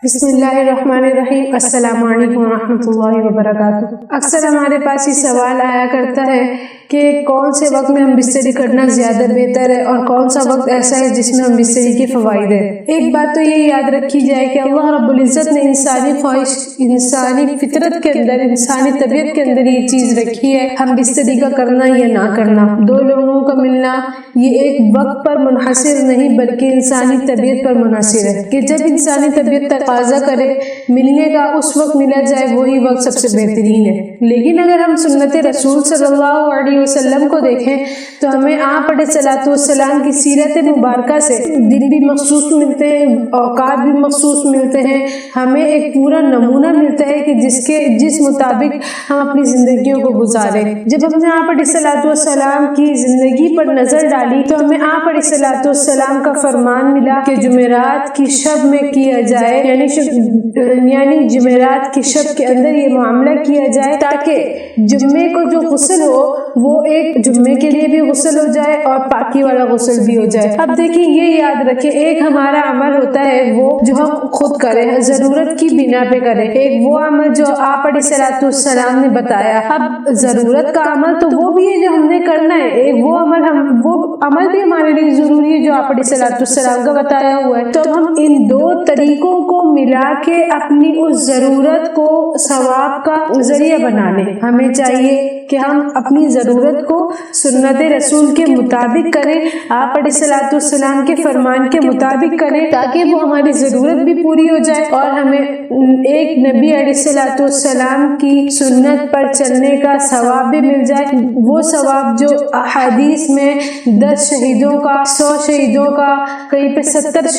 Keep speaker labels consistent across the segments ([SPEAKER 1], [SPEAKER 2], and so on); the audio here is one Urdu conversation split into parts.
[SPEAKER 1] بسم اللہ الرحمن الرحیم۔ السلام علیکم ورحمۃ اللہ وبرکاتہ۔ اکثر ہمارے پاس یہ سوال آیا کرتا ہے کہ کون سے وقت میں ہم بستری کرنا زیادہ بہتر ہے اور کون سا وقت ایسا ہے جس میں ہم بستری کے فوائد ہیں۔ ایک بات تو یہ یاد رکھی جائے کہ اللہ رب العزت نے انسانی خواہش، انسانی فطرت کے اندر، انسانی طبیعت کے اندر یہ چیز رکھی ہے، ہم بستری کا کرنا یا نہ کرنا۔ دو لوگوں کا ملنا یہ ایک وقت پر منحصر نہیں بلکہ انسانی طبیعت پر منحصر ہے کہ جب انسانی طبیعت تقاضا کرے ملنے کا اس وقت ملا جائے، وہی وقت سب سے بہترین ہے۔ لیکن اگر ہم سنت رسول صلی اللہ علیہ وسلم کو دیکھیں تو ہمیں آپ علیہ الصلوۃ والسلام کی سیرت مبارکہ سے دن بھی مخصوص ملتے ہیں، اوقات بھی مخصوص ملتے ہیں، ہمیں ایک پورا نمونہ ملتا ہے کہ جس مطابق ہم اپنی زندگیوں کو گزاریں۔ جب ہم نے آپ علیہ الصلوۃ والسلام کی زندگی پر نظر ڈالی تو ہمیں آپ علیہ الصلوۃ والسلام کا فرمان ملا کہ جمعرات کی شب میں کیا جائے، یعنی جمعرات کی شب کے اندر یہ معاملہ کیا جائے تاکہ جمعے کو جو غسل ہو وہ ایک جمعے کے لیے بھی غسل ہو جائے اور پاکی والا غسل بھی ہو جائے۔ اب دیکھیں، یہ یاد رکھیں، ایک ہمارا عمل ہوتا ہے وہ جو ہم خود کریں، ضرورت کی بنا پہ کریں، ایک وہ عمل جو آپ علیہ الصلوۃ والسلام نے بتایا۔ اب ضرورت کا عمل تو وہ بھی ہے جو ہم نے کرنا ہے، ایک وہ عمل بھی ہمارے لیے ضروری ہے جو آپ علیہ الصلوۃ والسلام کا بتایا ہوا ہے۔ تو ہم ان دو طریقوں کو ملا کے اپنی اس ضرورت کو ثواب کا ذریعہ بنا لیں۔ ہمیں چاہیے کہ ہم اپنی ضرورت کو سنت رسول کے مطابق کریں، آپ علیہ الصلوۃ والسلام کے فرمان کے مطابق کریں تاکہ وہ ہماری ضرورت بھی پوری ہو جائے اور ہمیں ایک نبی علیہ الصلوۃ والسلام کی سنت پر چلنے کا ثواب بھی مل جائے، وہ ثواب جو احادیث میں 10 شہیدوں کا، 100 شہیدوں کا، کہیں پہ 70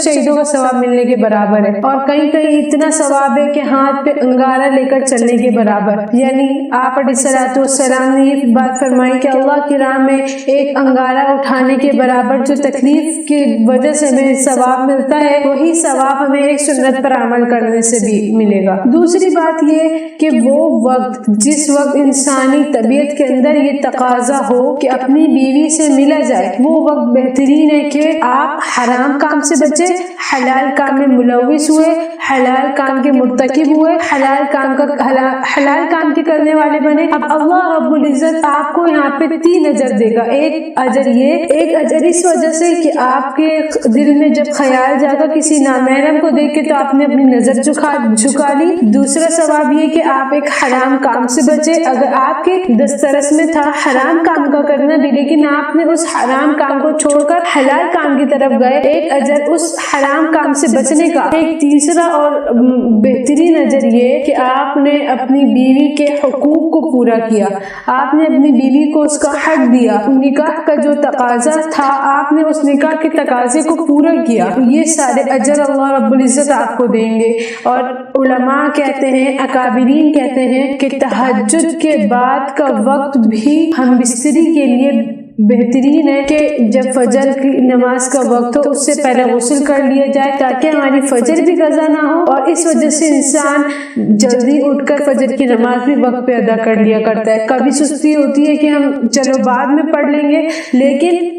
[SPEAKER 1] شہیدوں کا ثواب ملنے کے برابر ہے، اور کہیں اتنا ثواب ہے کہ ہاتھ پہ انگارہ لے کر چلنے کے برابر۔ یعنی آپ علیہ الصلوۃ والسلام نے یہ بات فرمائی کہ اللہ کی راہ میں ایک انگارہ اٹھانے کے برابر جو تکلیف کی وجہ سے ہمیں ثواب ملتا ہے، وہی ثواب ہمیں ایک سنت پر عمل کرنے سے بھی ملے گا۔ دوسری بات یہ کہ وہ وقت جس وقت انسانی طبیعت کے اندر یہ تقاضا ہو کہ اپنی بیوی سے ملا جائے، وہ وقت بہترین ہے کہ آپ حرام کام سے بچے، حلال کام میں ملوث ہوئے، حلال کام کے مرتکب ہوئے، حلال کام کے کرنے والے بنے۔ اب اللہ رب العزت آپ کو یہاں پہ 3 اجر دے گا۔ ایک اجر اس وجہ سے کہ آپ کے دل میں جب خیال جاگا کسی نامحرم کو دیکھ کے تو آپ نے اپنی نظر جھکا لی۔ دوسرا ثواب یہ کہ آپ ایک حرام کام سے بچے، اگر آپ کے دسترس میں تھا حرام کام کا کرنا بھی لیکن آپ نے اس حرام کام کو چھوڑ کر حلال کام کی طرف گئے، ایک اجر اس حرام کام سے بچنے کا۔ ایک تیسرا اور بہترین اجر یہ کہ آپ نے اپنی بیوی کے حقوق کو پورا کیا، آپ نے اپنی بیوی کو اس کا حق دیا، نکاح کا جو تقاضا تھا آپ نے اس نکاح کے تقاضے کو پورا کیا۔ یہ سارے اجر اللہ رب العزت آپ کو دیں گے۔ اور علماء کہتے ہیں، اکابرین کہتے ہیں کہ تہجد کے بعد کا وقت بھی ہم بستری کے لیے بہترین ہے کہ جب فجر کی نماز کا وقت ہو اس سے پہلے غسل کر لیا جائے تاکہ ہماری فجر بھی قضا نہ ہو، اور اس وجہ سے انسان جلدی اٹھ کر فجر کی نماز بھی وقت پہ ادا کر لیا کرتا ہے۔ کبھی سستی ہوتی ہے کہ ہم چلو بعد میں پڑھ لیں گے، لیکن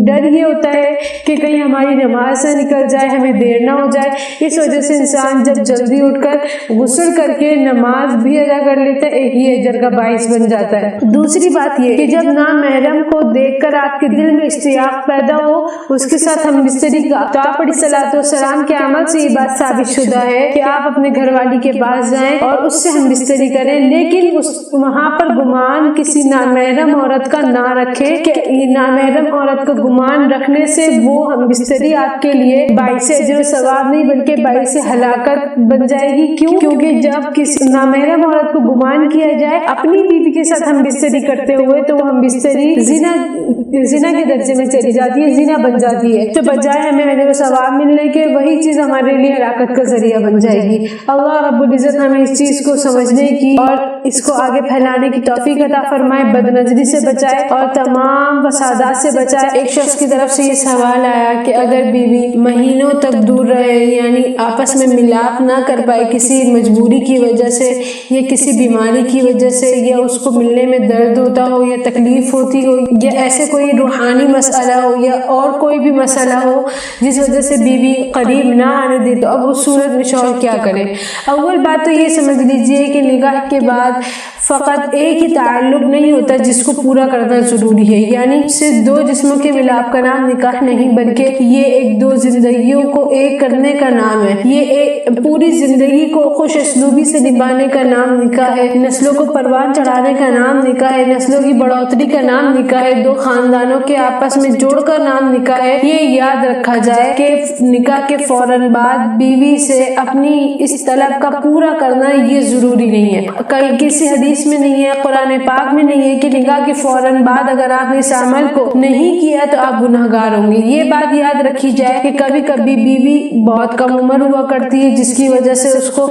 [SPEAKER 1] ڈر یہ ہوتا ہے کہ کہیں ہماری نماز نہ نکل جائے، ہمیں دیر نہ ہو جائے، اس وجہ سے انسان جب جلدی اٹھ کر غسل کر کے نماز بھی ادا کر لیتا ہے، ایک ہی اجر کا باعث بن جاتا ہے۔ دوسری بات یہ کہ جب نامحرم کو دیکھ کر آپ کے دل میں اشتیاق پیدا ہو اس کے ساتھ ہم بستری کا، تو آپ علیہ الصلوۃ والسلام کے عمل سے یہ بات ثابت شدہ ہے کہ آپ اپنے گھر والی کے پاس جائیں اور اس سے ہم بستری کریں، لیکن وہاں پر گمان کسی نامحرم عورت کا نہ رکھیں کہ یہ نامحرم عورت کا گمان رکھنے سے وہ ہم بستری آپ کے لیے باعث اجر و ثواب نہیں بلکہ باعث ہلاکت بن جائے گی۔ کیونکہ جب کسی نامحرم عورت کو گمان کیا جائے اپنی بیوی کے ساتھ ہم بستری کرتے ہوئے تو وہ ہم بستری زنا کے درجے میں چلی جاتی ہے، زنا بن جاتی ہے، تو بجائے ہمیں اجر و ثواب ملنے کے وہی چیز ہمارے لیے ہلاکت کا ذریعہ بن جائے گی۔ اللہ رب العزت ہمیں اس چیز کو سمجھنے کی اور اس کو آگے پھیلانے کی توفیق عطا فرمائے، بد نظری سے بچائے اور تمام فسادات سے بچائے۔ ایک شخص کی طرف سے یہ سوال آیا کہ اگر بیوی مہینوں تک دور رہے، یعنی آپس میں ملاپ نہ کر پائے کسی مجبوری کی وجہ سے یا کسی بیماری کی وجہ سے، یا اس کو ملنے میں درد ہوتا ہو یا تکلیف ہوتی ہو، یا ایسے کوئی روحانی مسئلہ ہو یا اور کوئی بھی مسئلہ ہو جس وجہ سے بیوی قریب نہ آنے دے، تو اب اس صورت میں شوہر کیا کرے؟ اول بات تو یہ سمجھ لیجئے کہ نکاح کے بعد فقط ایک ہی تعلق نہیں ہوتا جس کو پورا کرنا ضروری ہے، یعنی صرف دو جسموں کے ملاپ کا نام نکاح نہیں، بلکہ یہ ایک دو زندگیوں کو ایک کرنے کا نام ہے، یہ ایک پوری زندگی کو خوش اسلوبی سے نبھانے کا نام نکاح ہے، نسلوں کو پروان چڑھانے کا نام نکاح ہے، نسلوں کی بڑھوتری کا نام نکاح ہے، دو خاندانوں کے آپس میں جوڑ کا نام نکاح ہے۔ یہ یاد رکھا جائے کہ نکاح کے فوراً بعد بیوی سے اپنی اس طلب کا پورا کرنا یہ ضروری نہیں ہے، کہیں کسی حدیث میں نہیں ہے، قرآن پاک میں نہیں ہے کہ نکاح کے فوراً بعد اگر آپ نے اس عمل کو نہیں کیا تو آپ گناہگار ہوں گے۔ یہ بات یاد رکھی جائے کہ کبھی کبھی بیوی بہت کم عمر ہوا کرتی ہے جس کی وجہ سے اس کو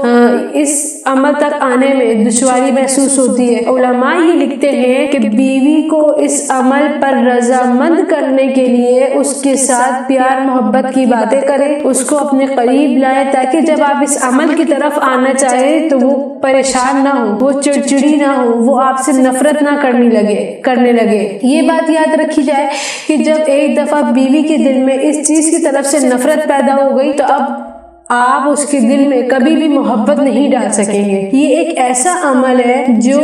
[SPEAKER 1] اس عمل تک آنے میں دشواری محسوس ہوتی ہے۔ علماء یہ لکھتے ہیں کہ بیوی کو اس عمل پر رضامند کرنے کے لیے اس کے ساتھ پیار محبت کی باتیں کریں، اس کو اپنے قریب لائیں تاکہ جب آپ اس عمل کی طرف آنا چاہیں تو وہ پریشان نہ ہو، وہ چڑچڑی نہ ہو، وہ آپ سے نفرت نہ کرنے لگے۔ یہ بات یاد رکھی جائے کہ جب ایک دفعہ بیوی کے دل میں اس چیز کی طرف سے نفرت پیدا ہو گئی تو اب آپ اس کے دل میں کبھی بھی محبت نہیں ڈال سکیں گے۔ یہ ایک ایسا عمل ہے جو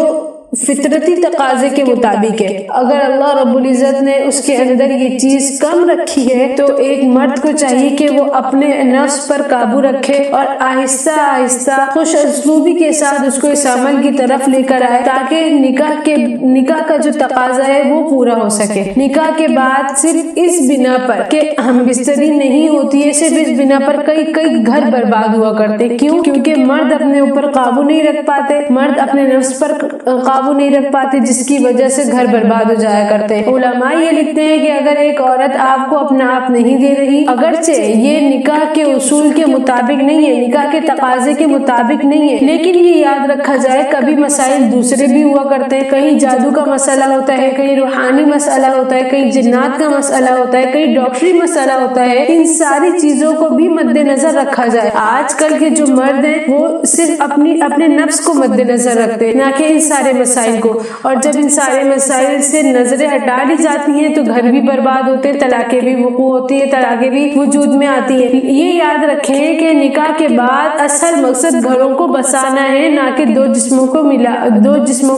[SPEAKER 1] فطرتی تقاضے کے مطابق ہے۔ اگر اللہ رب العزت نے اس کے اندر یہ چیز کم رکھی ہے تو ایک مرد کو چاہیے کہ وہ اپنے نفس پر قابو رکھے اور آہستہ آہستہ خوش اسلوبی کے ساتھ اس کو اس عمل کی طرف لے کر آئے تاکہ نکاح کا جو تقاضا ہے وہ پورا ہو سکے۔ نکاح کے بعد صرف اس بنا پر کہ ہم بستری نہیں ہوتی ہے، صرف اس بنا پر کئی گھر برباد ہوا کرتے۔ کیوں؟ کیونکہ مرد اپنے اوپر قابو نہیں رکھ پاتے، مرد اپنے نفس پر قابو نہیں رکھ پاتے، جس کی وجہ سے گھر برباد ہو جایا کرتے ہیں۔ علماء یہ لکھتے ہیں کہ اگر ایک عورت آپ کو اپنا آپ نہیں دے رہی، اگرچہ یہ نکاح کے اصول کے مطابق نہیں ہے، نکاح کے تقاضے کے مطابق نہیں ہے، لیکن یہ یاد رکھا جائے کبھی مسائل دوسرے بھی ہوا کرتے ہیں، کہیں جادو کا مسئلہ ہوتا ہے، کہیں روحانی مسئلہ ہوتا ہے، کہیں جنات کا مسئلہ ہوتا ہے، کہیں ڈاکٹری مسئلہ ہوتا ہے۔ ان ساری چیزوں کو بھی مد نظر رکھا جائے۔ آج کل کے جو مرد ہیں وہ صرف اپنے نفس کو مد نظر رکھتے ہیں، نہ کہ ان سارے مسائل کو، اور جب ان سارے مسائل سے نظریں ہٹا لی جاتی ہیں تو گھر بھی برباد ہوتے ہیں، طلاقیں بھی وقوع ہوتی ہیں، طلاقیں بھی وجود میں آتی ہیں۔ یہ یاد رکھیں کہ نکاح کے بعد اصل مقصد گھروں کو بسانا ہے، نہ کہ دو جسموں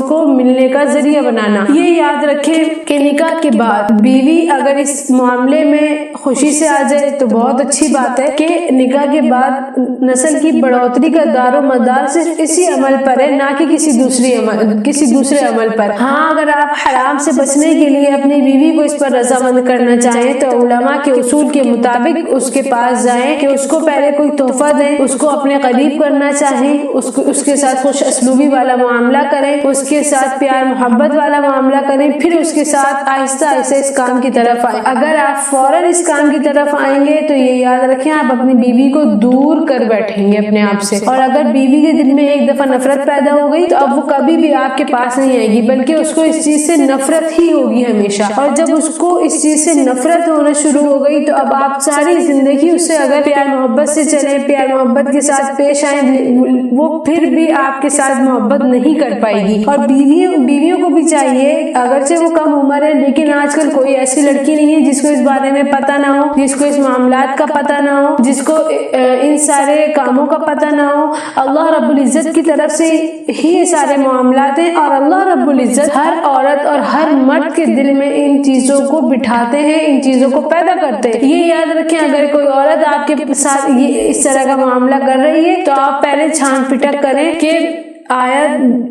[SPEAKER 1] کو ملنے کا ذریعہ بنانا۔ یہ یاد رکھیں کہ نکاح کے بعد بیوی اگر اس معاملے میں خوشی سے آ جائے تو بہت اچھی بات ہے کہ نکاح کے بعد نسل کی بڑھوتری کا دار و مدار صرف اسی عمل پر ہے، نہ کہ کسی دوسرے عمل پر۔ ہاں، اگر آپ حرام سے بچنے کے لیے اپنی بیوی کو اس پر رضامند کرنا چاہیں تو علماء کے اصول کے مطابق اس کے پاس جائیں کہ اس کو پہلے کوئی تحفہ دیں، اس کو اپنے قریب کرنا چاہیں، اس کے ساتھ خوش اسلوبی والا معاملہ کریں، اس کے ساتھ پیار محبت والا معاملہ کریں، پھر اس کے ساتھ آہستہ آہستہ اس کام کی طرف آئیں۔ اگر آپ فوراً اس کام کی طرف آئیں گے تو یہ یاد رکھیں آپ اپنی بیوی کو دور کر بیٹھیں گے اپنے آپ سے، اور اگر بیوی کے دل میں ایک دفعہ نفرت پیدا ہو گئی تو اب وہ کبھی بھی آپ کے پاس نہیں آئے گی، بلکہ اس کو اس چیز سے نفرت ہی ہوگی ہمیشہ۔ اور جب اس کو اس چیز سے نفرت ہونا شروع ہو گئی تو اب آپ ساری زندگی اس سے اگر پیار محبت سے چلیں، پیار محبت کے ساتھ پیش آئیں، وہ پھر بھی آپ کے ساتھ محبت نہیں کر پائے گی۔ اور بیویوں کو بھی چاہیے، اگرچہ وہ کم عمر ہے لیکن آج کل کوئی ایسی لڑکی نہیں ہے جس کو اس بارے میں پتہ نہ ہو، جس کو اس معاملات کا پتہ نہ ہو، جس کو ان سارے کاموں کا پتہ نہ ہو۔ اللہ رب العزت کی طرف سے ہی یہ سارے معاملات ہیں، اور اللہ رب العزت ہر عورت اور ہر مرد کے دل میں ان چیزوں کو بٹھاتے ہیں، ان چیزوں کو پیدا کرتے ہیں۔ یہ یاد رکھیں اگر کوئی عورت آپ کے ساتھ اس طرح کا معاملہ کر رہی ہے تو آپ پہلے چھان پٹک کریں کہ آیا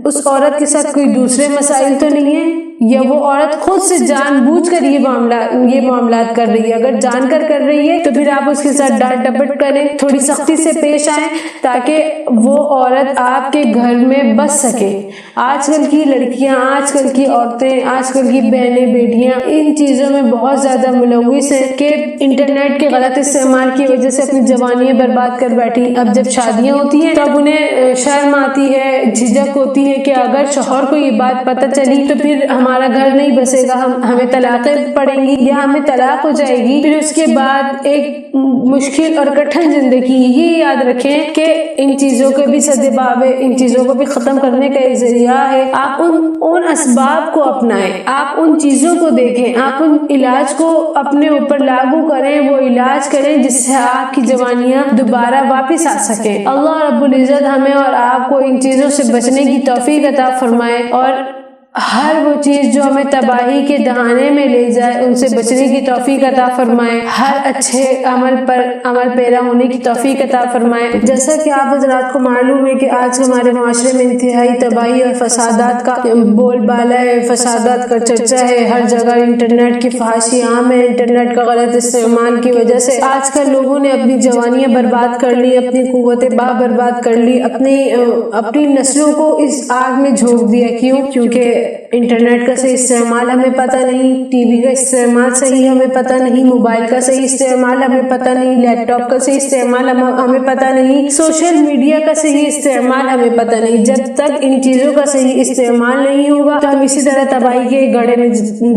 [SPEAKER 1] اس عورت کے ساتھ کوئی دوسرے مسائل تو نہیں ہے، یا وہ عورت خود سے جان بوجھ کر یہ معاملات کر رہی ہے۔ اگر جان کر رہی ہے تو پھر آپ اس کے ساتھ ڈانٹ ڈپٹ کریں، تھوڑی سختی سے پیش آئیں تاکہ وہ عورت آپ کے گھر میں بس سکے۔ آج کل کی لڑکیاں، آج کل کی عورتیں، آج کل کی بہنیں بیٹیاں ان چیزوں میں بہت زیادہ ملوث ہیں کہ انٹرنیٹ کے غلط استعمال کی وجہ سے اپنی جوانیاں برباد کر بیٹھی۔ اب جب شادیاں ہوتی ہیں تب انہیں شرم آتی ہے، جھجک ہوتی ہے کہ اگر شوہر کو یہ بات پتہ چلی تو پھر ہمارے ہمارا گھر نہیں بسے گا، ہمیں طلاقیں پڑیں گی یا ہمیں طلاق ہو جائے گی، پھر اس کے بعد ایک مشکل اور کٹھن زندگی۔ یہ یاد رکھیں کہ ان چیزوں کے بھی سدباب ہے، ان چیزوں کو بھی ختم کرنے کا ایک ذریعہ ہے۔ آپ ان اسباب کو اپنائیں، آپ ان چیزوں کو دیکھیں، آپ ان علاج کو اپنے اوپر لاگو کریں، وہ علاج کریں جس سے آپ کی جوانیاں دوبارہ واپس آ سکیں۔ اللہ رب العزت ہمیں اور آپ کو ان چیزوں سے بچنے کی توفیق عطا فرمائے، اور ہر وہ چیز جو ہمیں تباہی کے دہانے میں لے جائے ان سے بچنے کی توفیق عطا فرمائے، ہر اچھے عمل پر عمل پیرا ہونے کی توفیق عطا فرمائے۔ جیسا کہ آپ حضرات کو معلوم ہے کہ آج ہمارے معاشرے میں انتہائی تباہی اور فسادات کا بول بالا ہے، فسادات کا چرچا ہے، ہر جگہ انٹرنیٹ کی فحاشی عام ہے۔ انٹرنیٹ کا غلط استعمال کی وجہ سے آج کل لوگوں نے اپنی جوانیاں برباد کر لی، اپنی قوت باہ برباد کر لی، اپنی نسلوں کو اس آگ میں جھونک دیا۔ کیونکہ انٹرنیٹ کا صحیح استعمال ہمیں پتہ نہیں، ٹی وی کا استعمال صحیح ہمیں پتہ نہیں، موبائل کا صحیح استعمال ہمیں پتہ نہیں، لیپ ٹاپ کا صحیح استعمال ہمیں پتہ نہیں، سوشل میڈیا کا صحیح استعمال ہمیں پتہ نہیں۔ جب تک ان چیزوں کا صحیح استعمال نہیں ہوگا تو ہم اسی طرح تباہی کے گڑھے میں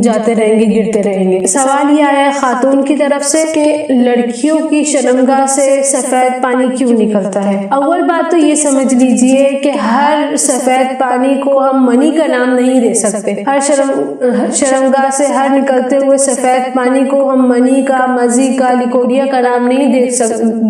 [SPEAKER 1] جاتے رہیں گے، گرتے رہیں گے۔ سوال یہ آیا خاتون کی طرف سے کہ لڑکیوں کی شرمگاہ سے سفید پانی کیوں نکلتا ہے؟ اول بات تو یہ سمجھ لیجئے کہ ہر سفید پانی کو ہم منی کا نام نہیں دے سکتے۔ ہر شرمگاہ سے ہر نکلتے ہوئے سفید پانی کو ہم منی کا، مزی کا، لیکوریا کا نام نہیں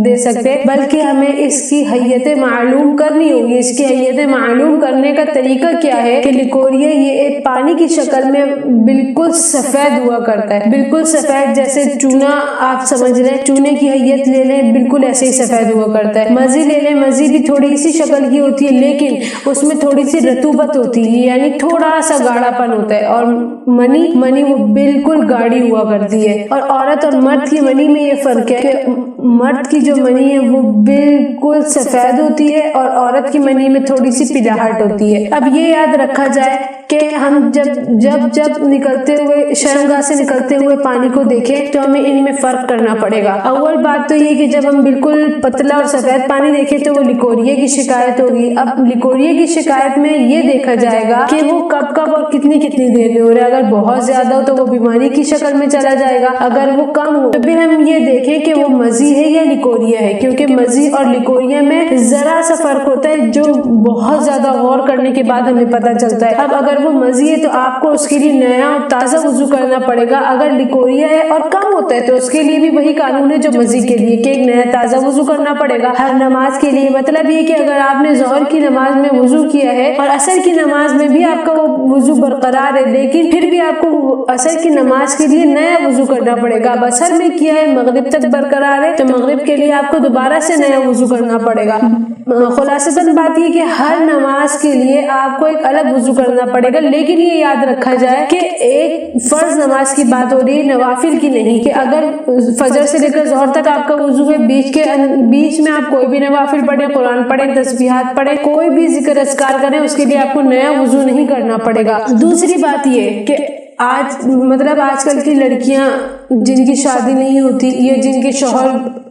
[SPEAKER 1] دے سکتے، بلکہ ہمیں اس کی حیت معلوم کرنی ہوگی۔ اس کی حیت معلوم کرنے کا طریقہ کیا ہے کہ لیکوریا یہ ایک پانی کی شکل میں بالکل سفید ہوا کرتا ہے، بالکل سفید، جیسے چونا آپ سمجھ رہے ہیں، چونے کی حیت لے لیں بالکل ایسے ہی سفید ہوا کرتا ہے۔ مزی لے لیں، مزی بھی تھوڑی سی شکل کی ہوتی ہے لیکن اس میں تھوڑی سی رطوبت ہوتی ہے، یعنی تھوڑا سا گاڑھا پن ہوتا ہے، اور منی وہ بالکل گاڑی ہوا کرتی ہے۔ اور عورت اور مرد کی منی میں یہ فرق ہے کہ مرد کی جو منی ہے وہ بالکل سفید ہوتی ہے اور عورت کی منی میں تھوڑی سی پلاہٹ ہوتی ہے۔ اب یہ یاد رکھا جائے کہ ہم جب نکلتے ہوئے شرمگاہ سے نکلتے ہوئے پانی کو دیکھیں تو ہمیں ان میں فرق کرنا پڑے گا۔ اول بات تو یہ کہ جب ہم بالکل پتلا اور سفید پانی دیکھیں تو وہ لیکوریا کی شکایت ہوگی۔ اب لیکوریا کی شکایت میں یہ دیکھا جائے گا کہ وہ کب اور کتنی دیر میں ہو رہا ہے۔ اگر بہت زیادہ ہو تو وہ بیماری کی شکل میں چلا جائے گا، اگر وہ کم ہو تو پھر ہم یہ دیکھیں کہ وہ مزی ہے یا لیکوریا ہے، کیونکہ مزی اور لیکوریا میں ذرا سا فرق ہوتا ہے جو بہت زیادہ غور کرنے کے بعد ہمیں پتہ چلتا ہے۔ اب اگر وہ مزی ہے تو آپ کو اس کے لیے نیا اور تازہ وضو کرنا پڑے گا، اگر لیکوریا ہے اور کم ہوتا ہے تو اس کے لیے بھی وہی قانون ہے جو مزی کے لیے کہ ایک نیا تازہ وضو کرنا پڑے گا ہر نماز کے لیے۔ مطلب یہ کہ اگر آپ نے ظہر کی نماز میں وضو کیا ہے اور عصر کی نماز میں بھی آپ کا وہ وضو برقرار ہے، لیکن پھر بھی آپ کو عصر کی نماز کے لیے نیا وضو کرنا پڑے گا۔ اب عصر میں کیا ہے، مغرب تک برقرار ہے تو مغرب کے لیے آپ کو دوبارہ سے نیا وضو کرنا پڑے گا۔ خلاصتاً بات یہ کہ ہر نماز کے لیے آپ کو ایک الگ وضو کرنا پڑے گا، لیکن یہ یاد رکھا جائے کہ ایک فرض نماز کی بات ہو رہی ہے، نوافل کی نہیں، کہ اگر فجر سے لے کر ظہر تک آپ کا وضو ہے، بیچ میں آپ کوئی بھی نوافل پڑھیں، قرآن پڑھیں، تسبیحات پڑھیں، کوئی بھی ذکر اذکار کریں، اس کے لیے آپ کو نیا وضو نہیں کرنا پڑے گا۔ دوسری بات یہ کہ آج کل کی لڑکیاں جن کی شادی نہیں ہوتی یا جن کے شوہر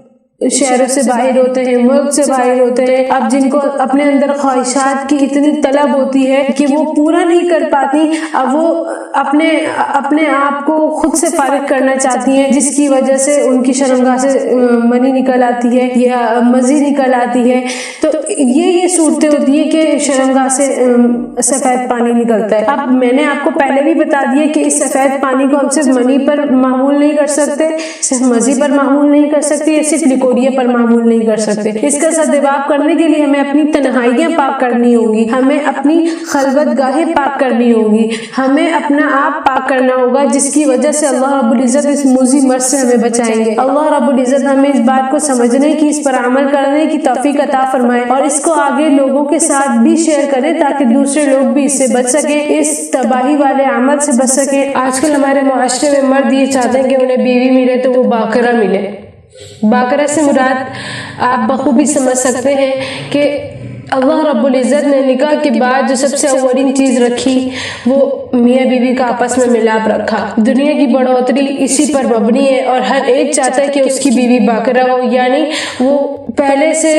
[SPEAKER 1] شہروں سے باہر ہوتے ہیں، ملک سے باہر ہوتے ہیں، اب جن کو اپنے اندر خواہشات کی اتنی طلب ہوتی ہے کہ وہ پورا نہیں کر پاتی، اب وہ اپنے آپ کو خود سے فارغ کرنا چاہتی ہیں، جس کی وجہ سے ان کی شرمگاہ سے منی نکل آتی ہے یا مزی نکل آتی ہے۔ تو یہ صورتیں ہوتی ہیں کہ شرمگاہ سے سفید پانی نکلتا ہے۔ اب میں نے آپ کو پہلے بھی بتا دیا کہ اس سفید پانی کو ہم صرف منی پر معمول نہیں کر سکتے، صرف مزی پر معمول نہیں کر سکتے، یا صرف لیکوریا پر معمول نہیں کر سکتے۔ اس کا سدباب کرنے کے لیے ہمیں اپنی تنہائیاں پاک کرنی ہوگی، ہمیں اپنی خلوت گاہیں پاک کرنی ہوگی، ہمیں اپنا آپ پاک کرنا ہوگا، جس کی وجہ سے اللہ رب العزت اس موذی مرض سے ہمیں بچائیں گے۔ اللہ رب العزت ہمیں اس بات کو سمجھنے کی، اس پر عمل کرنے کی توفیق عطا فرمائے، اور اس کو آگے لوگوں کے ساتھ بھی شیئر کریں تاکہ دوسرے لوگ بھی اس سے بچ سکیں، اس تباہی والے عمل سے بچ سکیں۔ آج کل ہمارے معاشرے میں مرد یہ چاہتے ہیں کہ انہیں بیوی ملے تو وہ باقرہ ملے۔ باقرہ سے مراد آپ بخوبی سمجھ سکتے ہیں کہ اللہ رب العزت نے نکاح کے بعد جو سب سے اولین چیز رکھی وہ میاں بیوی کا آپس میں ملاپ رکھا۔ دنیا کی بڑھوتری اسی پر مبنی ہے اور ہر ایک چاہتا ہے کہ اس کی بیوی باقرہ ہو، یعنی وہ پہلے سے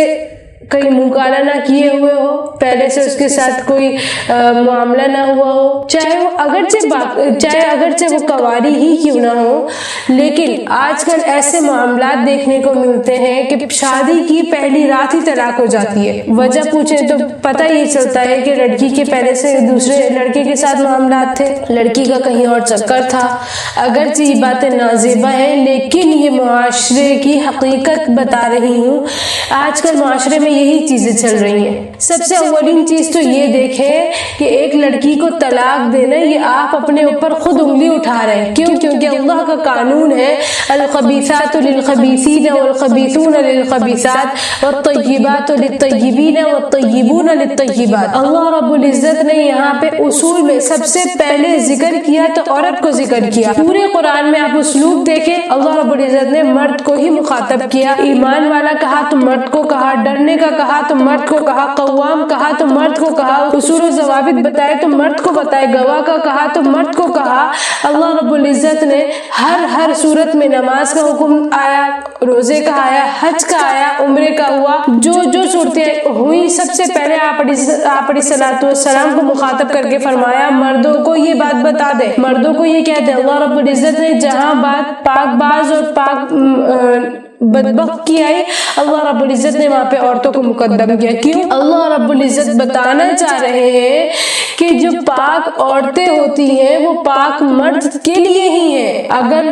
[SPEAKER 1] کہیں منہ کالا نہ کیے ہوئے ہو، پہلے سے اس کے ساتھ کوئی معاملہ نہ ہوا ہو، چاہے اگرچہ وہ کنواری ہی کیوں نہ ہو، لیکن آج کل ایسے معاملات دیکھنے کو ملتے ہیں کہ شادی کی پہلی رات ہی طلاق ہو جاتی ہے۔ وجہ پوچھیں تو پتہ یہ چلتا ہے کہ لڑکی کے پہلے سے دوسرے لڑکے کے ساتھ معاملات تھے، لڑکی کا کہیں اور چکر تھا۔ اگرچہ یہ باتیں نازیبا ہیں لیکن یہ معاشرے کی حقیقت بتا رہی ہوں۔ آج کل معاشرے میں یہی چیزیں چل رہی ہیں۔ سب سے اولین چیز تو یہ دیکھیں کہ ایک لڑکی کو طلاق دینا یہ آپ اپنے اوپر خود انگلی اٹھا رہے ہیں۔ کیوں؟ کیونکہ اللہ کا قانون ہے الخبیثات للخبیثین والخبیثون للخبیثات والطیبات للطیبین والطیبون للطیبات۔ اللہ رب العزت نے یہاں پہ اصول میں سب سے پہلے ذکر کیا تو عورت کو ذکر کیا۔ پورے قرآن میں آپ اسلوب دیکھیں، اللہ رب العزت نے مرد کو ہی مخاطب کیا، ایمان والا کہا تو مرد کو کہا، ڈرنے کا کہا تو مرد کو کہا، قوام کہا تو مرد کو کہا، اصول و ضوابط بتائے تو مرد کو بتائے، گواہ کا کہا تو مرد کو کہا۔ اللہ رب العزت نے ہر صورت میں نماز کا حکم آیا، روزے کا آیا، حج کا آیا، عمرے کا ہوا، جو صورتیں ہوئی سب سے پہلے آپ علیہ الصلوۃ والسلام کو مخاطب کر کے فرمایا مردوں کو یہ بات بتا دے، مردوں کو یہ کہہ دے۔ اللہ رب العزت نے جہاں بات پاک باز اور پاک بدبخت کی آئی، اللہ رب العزت نے وہاں پہ عورتوں کو مقدم کیا۔ کیوں؟ اللہ رب العزت بتانا چاہ رہے ہیں کہ جو پاک عورتیں ہوتی ہیں وہ پاک مرد کے لیے ہی ہیں۔ اگر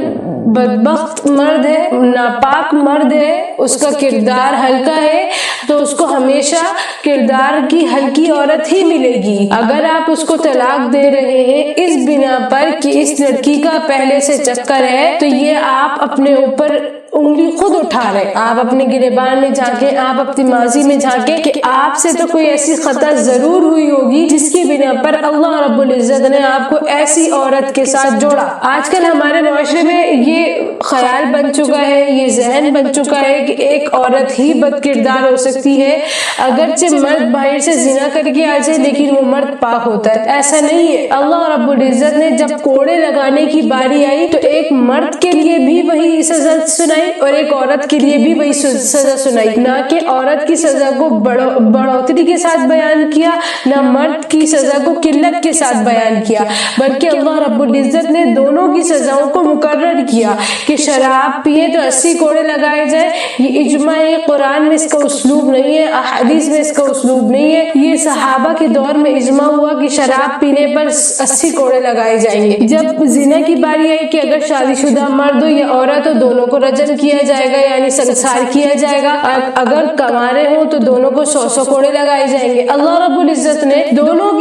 [SPEAKER 1] بدبخت مرد ہے، ناپاک مرد ہے، اس کا کردار ہلکا ہے تو اس کو ہمیشہ کردار کی ہلکی عورت ہی ملے گی۔ اگر آپ اس کو طلاق دے رہے ہیں اس بنا پر کہ اس لڑکی کا پہلے سے چکر ہے تو یہ آپ اپنے اوپر انگلی خود اٹھا رہے۔ آپ اپنے گریبان میں جھانکیں، آپ اپنی ماضی میں جھانکیں کہ آپ سے تو کوئی ایسی خطا ضرور ہوئی ہوگی جس کی بنا پر اللہ رب العزت نے آپ کو ایسی عورت کے ساتھ جوڑا۔ آج کل ہمارے معاشرے میں یہ خیال بن چکا ہے، یہ ذہن بن چکا ہے کہ ایک عورت ہی بد کردار ہو سکتی ہے، اگرچہ مرد باہر سے زنا کر کے آ جائے لیکن وہ مرد پاک ہوتا ہے۔ ایسا نہیں ہے۔ اللہ رب العزت نے جب کوڑے لگانے کی باری آئی تو ایک مرد کے لیے بھی وہی سزا سنائی اور ایک عورت کے لیے بھی وہی سزا سنائی، نہ کہ عورت کی سزا کو بڑھوتری کے ساتھ بیان کیا، نہ مرد کی سزا کو قلت کے ساتھ بیان کیا، بلکہ اللہ رب العزت نے دونوں کی سزاؤں کو مقرر کیا کہ شراب پیے تو 80 کوڑے لگائے جائے۔ یہ اجماع ہے، قرآن میں اس کا اسلوب نہیں ہے، احادیث میں اس کا اسلوب نہیں ہے، یہ صحابہ کے دور میں اجماع ہوا کہ شراب پینے پر 80 کوڑے لگائے جائیں گے۔ جب زنا کی باری آئی کہ اگر شادی شدہ مرد ہو یا عورت ہو دونوں کو رجم کیا جائے گا، یعنی سنسار کیا جائے گا، اگر کنوارے ہوں تو دونوں کو 100 کوڑے لگائے جائیں گے۔ اللہ رب العزت نے دونوں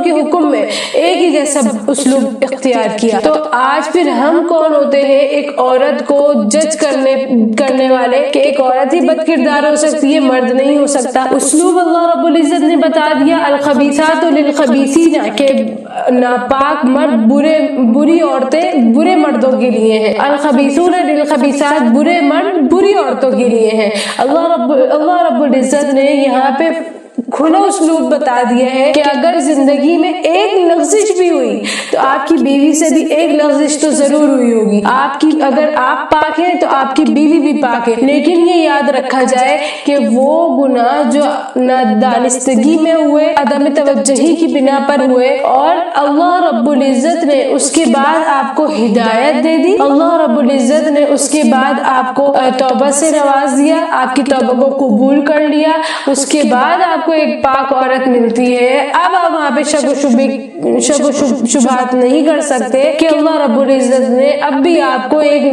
[SPEAKER 1] کے حکم میں ایک ہی جیسا اسلوب اختیار کیا۔ تو آج پھر ہم کون ہوتے ہیں ایک عورت کو جج کرنے والے کہ ایک عورت ہی بد کردار ہو سکتی ہے، مرد نہیں ہو سکتا؟ اسلوب اللہ رب العزت نے بتا دیا الخبیثات للخبیثین، کہ ناپاک مرد بری عورتیں برے مردوں کے لیے ہیں، الخبیثون للخبیثات برے مرد بری عورتوں کے لیے ہیں۔ اللہ رب العزت نے یہاں پہ کھلا اسلوب بتا دیا ہے کہ اگر زندگی میں ایک لغزش بھی ہوئی تو آپ کی بیوی سے بھی ایک لغزش تو ضرور ہوئی ہوگی۔ اگر آپ پاک ہیں تو آپ کی بیوی بھی پاک ہے، لیکن یہ یاد رکھا جائے کہ وہ گناہ جو نادانستگی میں ہوئے، عدم توجہی کی بنا پر ہوئے، اور اللہ رب العزت نے اس کے بعد آپ کو ہدایت دے دی، اللہ رب العزت نے اس کے بعد آپ کو توبہ سے نواز دیا، آپ کی توبہ کو قبول کر لیا، اس کے بعد آپ کو ایک پاک عورت ملتی ہے، اب آپ وہاں پہ شک و شبہات نہیں کر سکتے کہ اللہ رب العزت نے اب بھی آپ کو ایک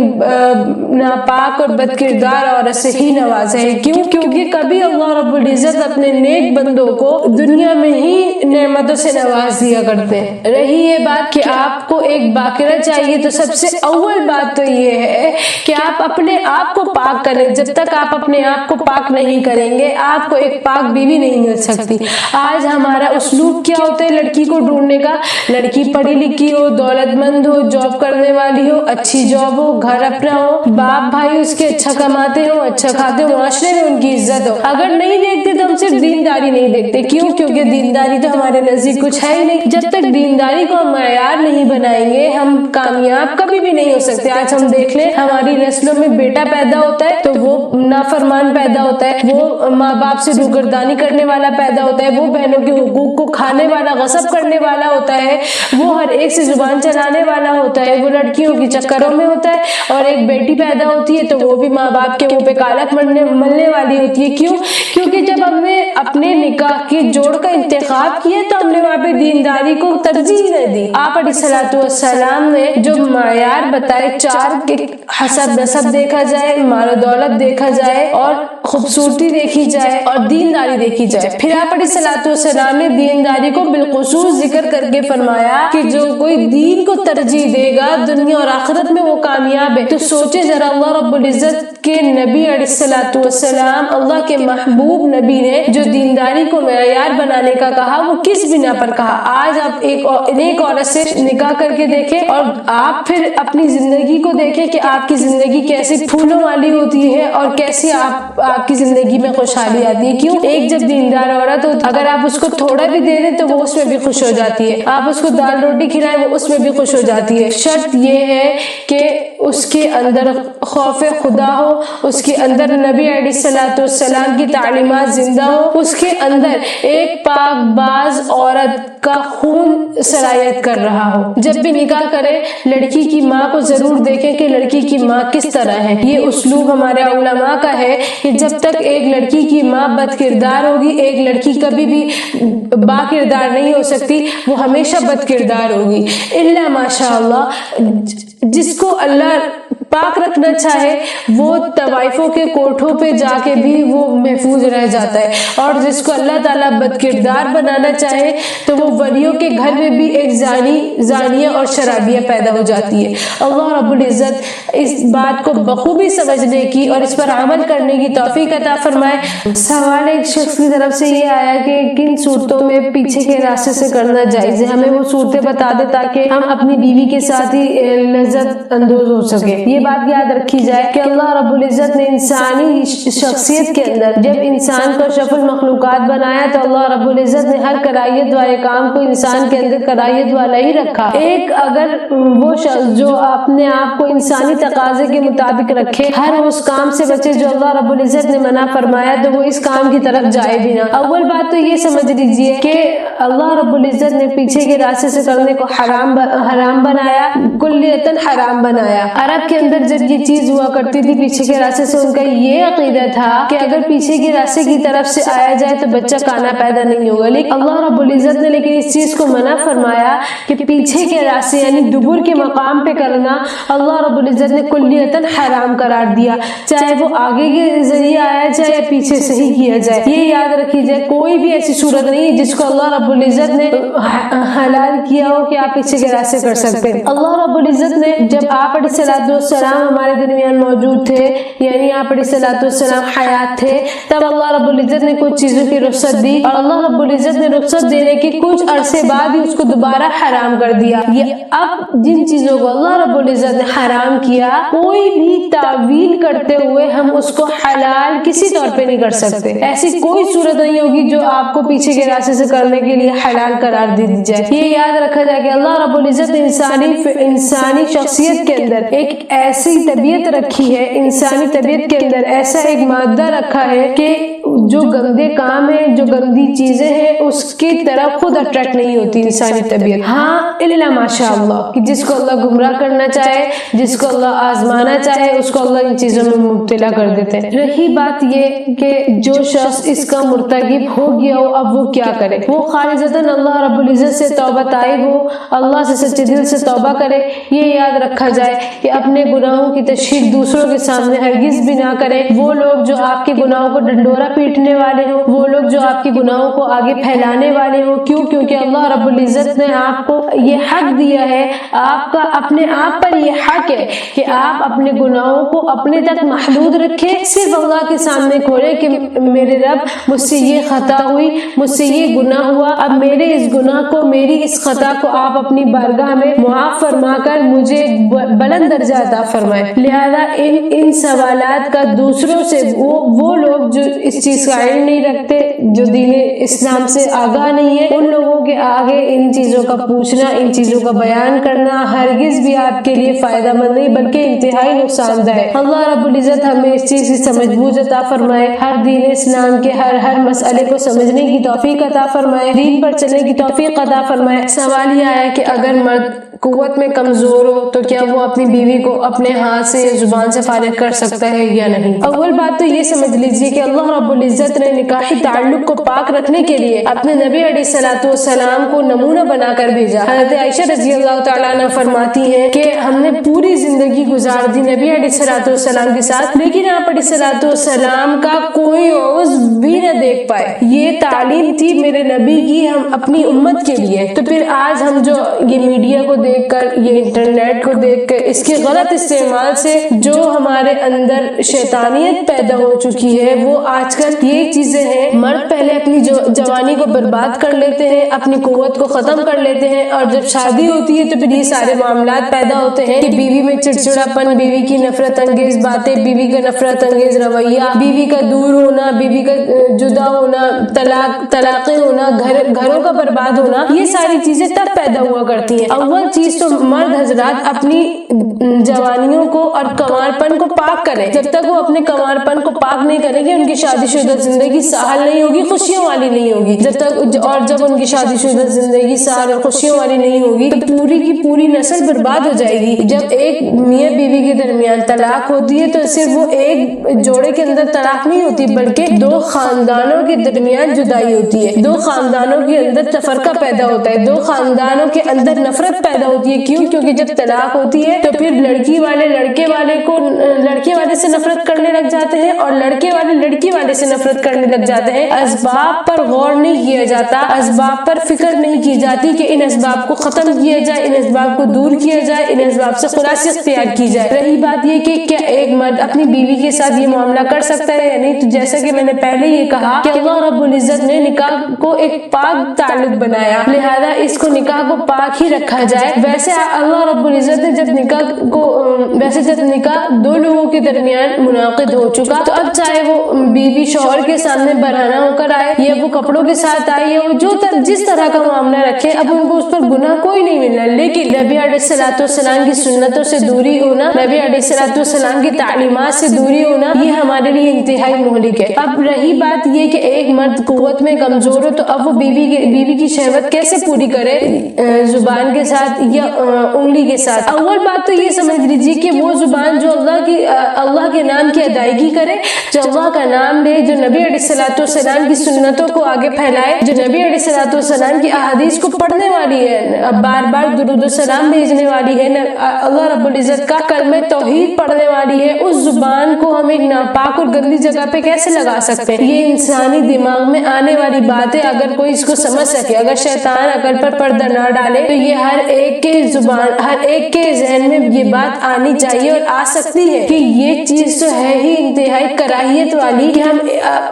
[SPEAKER 1] ناپاک اور بد کردار عورت سے ہی نوازا ہے۔ کیوں؟ کیونکہ کبھی اللہ رب العزت اپنے نیک بندوں کو دنیا میں ہی نعمتوں سے نواز دیا کرتے ہیں۔ رہی یہ بات کہ آپ کو ایک باقرہ چاہیے تو سب سے اول بات تو یہ ہے کہ آپ اپنے آپ کو پاک کریں۔ جب تک آپ اپنے آپ کو پاک نہیں کریں گے آپ کو ایک پاک بیوی نہیں مل سکتی۔ آج ہمارا اسلوب کیا ہوتا ہے لڑکی کو ڈھونڈنے کا؟ لڑکی پڑھی لکھی ہو، دولت مند ہو، جاب کرنے والی ہو، اچھی جاب ہو، گھر اپنا ہو، باپ بھائی اس کے اچھا کماتے ہو، اچھا کھاتے ہو، معاشرے میں ان کی عزت ہو۔ اگر نہیں دیکھتے تو ہم صرف دینداری نہیں دیکھتے۔ کیوں؟ کیونکہ دینداری تو ہمارے نزدیک کچھ ہے ہی نہیں۔ جب تک دینداری کو ہم معیار نہیں بنائیں گے ہم کامیاب کبھی بھی نہیں ہو سکتے۔ آج ہم دیکھ لیں ہماری نسلوں میں بیٹا پیدا ہوتا ہے تو وہ نافرمان نافرمان پیدا ہوتا ہے، وہ ماں باپ سے روگردانی کرنے والا پیدا ہوتا ہے، وہ بہنوں کے حقوق کو کھانے والا، غصب کرنے والا ہوتا ہے، وہ ہر ایک سے زبان چلانے والا ہوتا ہے، وہ لڑکیوں کی چکروں میں ہوتا ہے، اور ایک بیٹی پیدا ہوتی ہے تو وہ بھی ماں باپ کے منہ پہ کالک ملنے والی ہوتی ہے۔ کیوں؟ کیونکہ جب ہم نے اپنے نکاح کے جوڑ کا انتخاب کیا تو ہم نے وہاں پہ دینداری کو ترجیح نہ دی۔ آپ علیہ الصلوۃ والسلام نے جو معیار بتائے، 4 کے حسب نسب دیکھا جائے، مال و دولت دیکھا جائے، اور خوبصورتی دیکھی جائے، اور دینداری دیکھی جائے۔ پھر آپ علیہ الصلوۃ والسلام نے دینداری کو بالخصوص ذکر کر کے فرمایا کہ جو کوئی دین کو ترجیح دے گا دنیا اور آخرت میں وہ کامیاب ہے۔ تو سوچے ذرا، اللہ رب العزت کے نبی علیہ الصلوۃ والسلام، اللہ کے محبوب نبی نے جو دینداری کو معیار بنانے کا کہا وہ کس بنا پر کہا؟ آج آپ ایک عورت سے نکاح کر کے دیکھیں اور آپ پھر اپنی زندگی کو دیکھیں کہ آپ کی زندگی کیسی پھولوں والی ہوتی ہے اور کیسی آپ کی زندگی میں خوشحالی آتی ہے۔ کیوں؟ ایک جب دیندار عورت ہو، اگر آپ اس کو تھوڑا بھی دے دیں تو وہ اس میں بھی خوش ہو جاتی ہے، آپ اس کو دال روٹی کھلائیں وہ اس میں بھی خوش ہو جاتی ہے۔ شرط یہ ہے کہ اس کے اندر خوف خدا ہو، اس کے اندر نبی علیہ الصلوۃ والسلام کی تعلیمات زندہ ہو، اس کے اندر ایک پاک باز عورت کا خون سرایت کر رہا ہو۔ جب بھی نکاح کرے لڑکی کی ماں کو ضرور دیکھیں کہ لڑکی کی ماں کس طرح ہے۔ یہ اسلوب ہمارے علماء کا ہے کہ جب تک ایک لڑکی کی ماں بد کردار ہوگی، ایک لڑکی کبھی بھی با کردار نہیں ہو سکتی، وہ ہمیشہ بد کردار ہوگی، الا ماشاء اللہ۔ جس کو اللہ پاک رکھنا چاہے وہ طوائفوں کے کوٹھوں پہ جا کے بھی وہ محفوظ رہ جاتا ہے، اور جس کو اللہ تعالیٰ بد کردار بنانا چاہے تو وہ ولیوں کے گھر میں بھی ایک زانیہ اور شرابیہ پیدا ہو جاتی ہے۔ اللہ رب العزت اس بات کو بخوبی سمجھنے کی اور اس پر عمل کرنے کی توفیق عطا فرمائے۔ سوال ایک شخص کی طرف سے یہ آیا کہ کن صورتوں میں پیچھے کے راستے سے کرنا جائز ہے، ہمیں وہ صورتیں بتا دے تاکہ ہم اپنی بیوی کے ساتھ ہی لذت اندوز ہو سکے۔ یہ بات یاد رکھی جائے کہ اللہ رب العزت نے انسانی شخصیت کے اندر جب انسان کو اشرف المخلوقات بنایا تو اللہ رب العزت نے ہر کرائیت والے کام کو انسان کے اندر کرائیت والا ہی رکھا۔ ایک اگر وہ شخص جو اپنے آپ کو انسانی تقاضے کے مطابق رکھے، ہر اس کام سے بچے جو اللہ رب العزت نے منع فرمایا، تو وہ اس کام کی طرف جائے بھی نہ۔ اول بات تو یہ سمجھ لیجئے کہ اللہ رب العزت نے پیچھے کے راستے سے کرنے کو حرام بنایا، کلیتاً حرام بنایا۔ عرب کے اندر جب یہ چیز ہوا کرتی تھی پیچھے کے راستے سے، ان کا یہ عقیدہ تھا کہ اگر پیچھے کے راستے کی طرف سے آیا جائے تو بچہ کانا پیدا نہیں ہوگا، لیکن اللہ رب العزت نے اس چیز کو منع فرمایا کہ پیچھے کے راستے یعنی دبر کے مقام پہ کرنا اللہ رب العزت نے کلیتاً حرام قرار دیا، چاہے وہ آگے کے ذریعے آیا جائے یا پیچھے سے ہی کیا جائے۔ یہ یاد رکھی جائے، کوئی بھی ایسی صورت نہیں ہے جس کو اللہ رب العزت نے حلال کیا ہو کہ آپ پیچھے کے راستے کر سکتے ہیں۔ اللہ رب العزت نے جب آپ علیہ الصلوۃ والسلام ہمارے درمیان موجود تھے، یعنی آپ علیہ الصلوۃ والسلام حیات تھے، تب اللہ رب العزت نے کچھ چیزوں کی رخصت دی، اور اللہ رب العزت نے رخصت دینے کے کچھ عرصے بعد ہی اس کو دوبارہ حرام کر دیا۔ یہ اب جن چیزوں کو اللہ رب العزت نے حرام کیا، کوئی بھی تعویل کرتے ہوئے ہم اس کو حلال کسی طور پہ نہیں کر سکتے۔ ایسی کوئی صورت نہیں ہوگی جو آپ کو پیچھے کے راستے سے کرنے کے لیے حلال قرار دے دی جائے۔ یہ یاد رکھا جائے کہ اللہ رب العزت نے انسانی شخصیت کے اندر ایک ایسی طبیعت رکھی ہے، انسانی طبیعت کے اندر ایسا ایک مادہ رکھا ہے کہ جو گندے کام ہیں، جو گندی چیزیں ہیں، اس کی طرف خود اٹریکٹ نہیں ہوتی انسانی طبیعت۔ ہاں الا ماشاء اللہ کہ جس کو اللہ گمراہ کرنا چاہے، جس کو اللہ آزمانا چاہے، اس کو اللہ ان چیزوں میں مبتلا کر دیتے ہیں۔ رہی بات یہ کہ جو شخص اس کا مرتکب ہو گیا ہو اب وہ کیا کرے، وہ خالصتاً اللہ رب العزت سے توبہ طائب ہو، اللہ سے سچے دل سے توبہ کرے۔ یہ یاد رکھا جائے کہ اپنے گناہوں کی تشہیر دوسروں کے سامنے ہرگز بھی نہ کرے۔ وہ لوگ جو آپ کے گناہوں کو ڈنڈورا پیٹنے والے ہوں، وہ لوگ جو آپ کے گناہوں کو آگے پھیلانے والے ہوں، کیونکہ اللہ رب العزت نے آپ کو یہ حق دیا ہے، آپ کا اپنے آپ پر یہ حق ہے کہ آپ اپنے گناہوں کو اپنے تک محدود رکھیں، صرف اللہ کے سامنے کھولے کہ میرے رب مجھ سے یہ خطا ہوئی، مجھ سے یہ گناہ ہوا، اب میرے اس گناہ کو، میری اس خطا کو آپ اپنی بارگاہ میں معاف فرما کر مجھے بلند درجہ عطا فرمائے۔ لہذا ان سوالات کا دوسروں سے وہ لوگ جو اس چیز کا علم نہیں رکھتے، جو دین اسلام سے آگاہ نہیں ہے، ان لوگوں کے آگے ان چیزوں کا پوچھنا، ان چیزوں کا بیان کرنا ہرگز بھی آپ کے لیے فائدہ مند نہیں بلکہ انتہائی نقصان دہ ہے۔ اللہ رب العزت ہمیں اس چیز کی سمجھ بوجھ عطا فرمائے، ہر دین اسلام کے ہر مسئلے کو سمجھنے کی توفیق عطا فرمائے، دین پر چلنے کی توفیق عطا فرمائے۔ سوال یہ آیا کہ اگر مرد قوت میں کمزور ہو تو کیا وہ اپنی بیوی کو اپنے ہاتھ سے یا زبان سے فارغ کر سکتا ہے یا نہیں؟ اول بات تو یہ سمجھ لیجیے کہ اللہ رب العزت نے نکاحی تعلق کو پاک رکھنے کے لیے اپنے نبی علیہ الصلوۃ والسلام کو نمونہ بنا کر بھیجا۔ حضرت عائشہ رضی اللہ تعالیٰ عنہ فرماتی ہیں کہ ہم نے پوری زندگی گزار دی نبی علیہ الصلوۃ والسلام کے ساتھ، لیکن آپ علیہ الصلوۃ والسلام کا کوئی عضو بھی نہ دیکھ پائے۔ یہ تعلیم تھی میرے نبی کی ہم اپنی امت کے لیے۔ تو پھر آج ہم جو یہ میڈیا کو دیکھ کر، یہ انٹرنیٹ کو دیکھ کر، اس کے غلط استعمال سے جو ہمارے اندر شیطانیت پیدا ہو چکی ہے، وہ آج کل یہ چیزیں ہیں۔ مرد پہلے اپنی جوانی کو برباد کر لیتے ہیں، اپنی قوت کو ختم کر لیتے ہیں، اور جب شادی ہوتی ہے تو پھر یہ سارے معاملات پیدا ہوتے ہیں کہ بیوی میں چڑچڑاپن، بیوی کی نفرت انگیز باتیں، بیوی کا نفرت انگیز رویہ، بیوی کا دور ہونا، بیوی کا جدا ہونا، طلاقیں ہونا، گھروں کا برباد ہونا، یہ ساری چیزیں تب پیدا ہوا کرتی ہیں۔ اول چیز تو مرد حضرات اپنی جوانیوں کو اور کنوارپن کو پاک کریں۔ جب تک وہ اپنے کنوارپن کو پاک نہیں کریں گے، ان کی شادی شدہ زندگی سہل نہیں ہوگی، خوشیوں والی نہیں ہوگی۔ جب ان کی شادی شدہ زندگی سہل اور خوشیوں والی نہیں ہوگی تو پوری کی پوری نسل برباد ہو جائے گی۔ جب ایک میاں بیوی کے درمیان طلاق ہوتی ہے تو صرف وہ ایک جوڑے کے اندر طلاق نہیں ہوتی، بلکہ دو خاندانوں کے درمیان جدائی ہوتی ہے، دو خاندانوں کے اندر تفرقہ پیدا ہوتا ہے، دو خاندانوں کے اندر نفرت پیدا ہوتی ہے۔ کیوں؟ کیونکہ جب طلاق ہوتی ہے تو پھر لڑکی والے لڑکے والے سے نفرت کرنے لگ جاتے ہیں، اور لڑکے والے لڑکی والے سے نفرت کرنے لگ جاتے ہیں۔ اسباب پر غور نہیں کیا جاتا، اسباب پر فکر نہیں کی جاتی کہ ان اسباب کو ختم کیا جائے، ان اسباب کو دور کیا جائے، ان اسباب سے خلاصی اختیار کی جائے۔ رہی بات یہ کہ کیا ایک مرد اپنی بیوی کے ساتھ یہ معاملہ کر سکتا ہے یا نہیں، تو جیسا کہ میں نے پہلے یہ کہا کہ اللہ رب العزت نے نکاح کو ایک پاک تعلق بنایا، لہذا اس کو نکاح کو پاک ہی رکھا جائے۔ ویسے اللہ رب العزت نے جب نکاح دو لوگوں کے درمیان منعقد ہو چکا تو اب چاہے وہ بیوی شوہر کے سامنے برہنہ ہو کر آئے یا وہ کپڑوں کے ساتھ آئی، یا وہ جس طرح کا معاملہ رکھے، اب ان کو اس پر گناہ کوئی نہیں ملنا۔ لیکن نبی علیہ الصلوۃ والسلام کی سنتوں سے دوری ہونا، نبی علیہ الصلوۃ والسلام کی تعلیمات سے دوری ہونا، یہ ہمارے لیے انتہائی مہلک ہے۔ اب رہی بات یہ کہ ایک مرد قوت میں کمزور ہو تو اب وہ بیوی کی شہوت کیسے پوری کرے، زبان کے ساتھ یا انگلی کے ساتھ؟ اول بات تو یہ سمجھ لیجیے کہ وہ زبان جو اللہ کے نام کی ادائیگی کرے، جو اللہ کا نام لے، جو نبی علیہ الصلوۃ والسلام کی سنتوں کو آگے پھیلائے، جو نبی علیہ الصلوۃ والسلام کی احادیث کو پڑھنے والی ہے، بار بار درود و سلام بھیجنے والی ہے، اللہ رب العزت کا کلمہ توحید پڑھنے والی ہے، اس زبان کو ہم ایک ناپاک اور گندی جگہ پہ کیسے لگا سکتے ہیں؟ یہ انسانی دماغ میں آنے والی بات ہے۔ اگر کوئی اس کو سمجھ سکے، اگر شیطان عقل پر پردہ نہ ڈالے، تو یہ ہر ایک کے ذہن میں یہ بات آنی چاہیے اور آ سکتی ہے کہ یہ چیز تو ہے ہی انتہائی کراہیت والی کہ ہم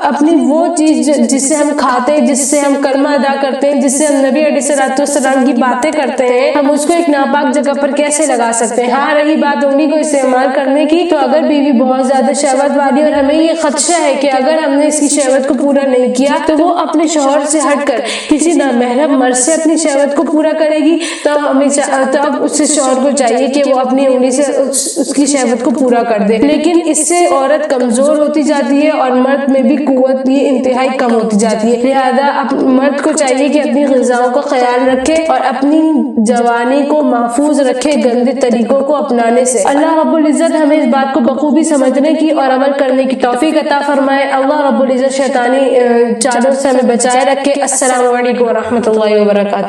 [SPEAKER 1] اپنی وہ چیز جس سے ہم کھاتے ہیں، جس سے ہم کلمہ ادا کرتے ہیں، جس سے ہم نبی علیہ الصلوۃ والسلام کی باتیں کرتے ہیں، ہم اس کو ایک ناپاک جگہ پر کیسے لگا سکتے ہیں؟ ہاں رہی بات انگلی کو استعمال کرنے کی، تو اگر بیوی بہت زیادہ شہوت والی اور ہمیں یہ خدشہ ہے کہ اگر ہم نے اس کی شہوت کو پورا نہیں کیا تو وہ اپنے شوہر سے ہٹ کر کسی نامحرم مرد سے اپنی شہوت کو پورا کرے گی، تو اب اس سے شوہر کو چاہیے کہ وہ اپنی انگلی سے اس کی شہوت کو پورا کر دے۔ لیکن اس سے عورت کمزور ہوتی جاتی ہے اور مرد میں بھی قوت یہ انتہائی کم ہوتی جاتی ہے۔ لہذا مرد کو چاہیے کہ اپنی غذاؤں کا خیال رکھے اور اپنی جوانی کو محفوظ رکھے گندے طریقوں کو اپنانے سے۔ اللہ رب العزت ہمیں اس بات کو بخوبی سمجھنے کی اور عمل کرنے کی توفیق عطا فرمائے۔ اللہ رب العزت شیطانی چالوں سے ہمیں بچائے رکھے۔ السلام علیکم ورحمۃ اللہ وبرکاتہ۔